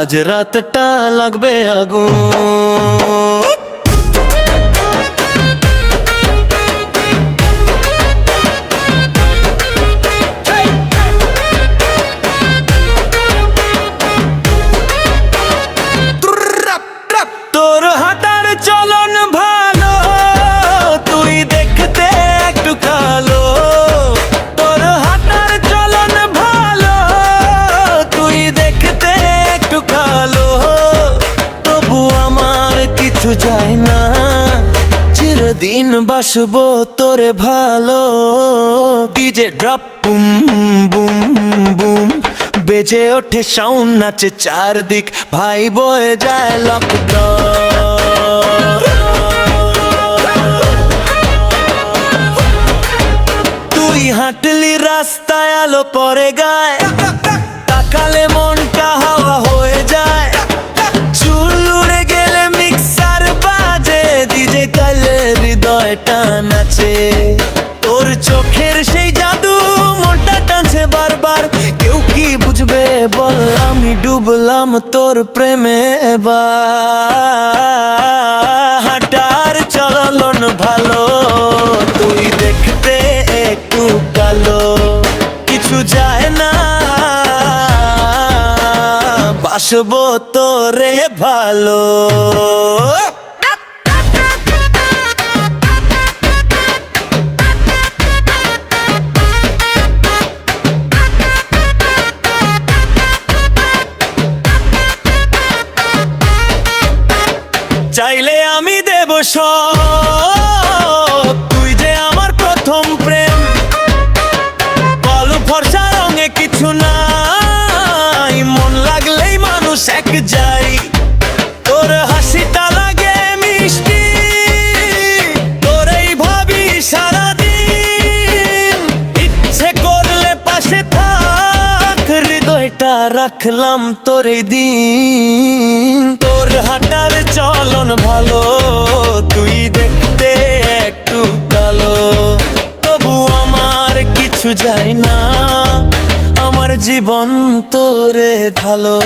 আজ রাতটা লাগবে আগুন। তোর হাঁটার চলন ভালো, তুই দেখতে একটু কালো। তোর হাঁটার চলন ভালো, তুই দেখতে একটু কালো। তবু আমার কিছু যায় না, চিরদিন বাসবো তোরে ভালো। DJ drop boom boom boom বেজে ওঠে সাউন্ড, নাচে চারদিক, ভাই বয়ে যায় লকডাউন। তুই হাঁটলি রাস্তায়, আলো পরে গায়, তাকালে মনটা হাওয়া হয়ে যায়। চুল উড়ে গেলে মিক্সার বাজে, ডিজে কালে হৃদয়টা নাচে। তোর চোখের সেই জাদু মনটা টানছে বারবার, কেউ কি বুঝবে বল, আমি ডুবলাম তোর প্রেমে এবার। হাঁটার চলন ভালো, তুই দেখতে একটু কালো। কিছু যায় না, বাসবো তোরে ভালো। চাইলে আমি দেব সব, তুই যে আমার প্রথম প্রেম। কালো ফর্সা রঙে কিছু নাই, মন লাগলেই মানুষ এক যায়। তোর হাসিটা লাগে মিষ্টি, তোরেই ভাবি সারাদিন। ইচ্ছে করলে পাশে থাক, হৃদয়টা রাখলাম তোরে দিন। তোর হাঁটার চলন ভালো, তুই দেখতে একটু কালো। তবু আমার কিছু যায় না, আমার জীবন তোরে ভালো।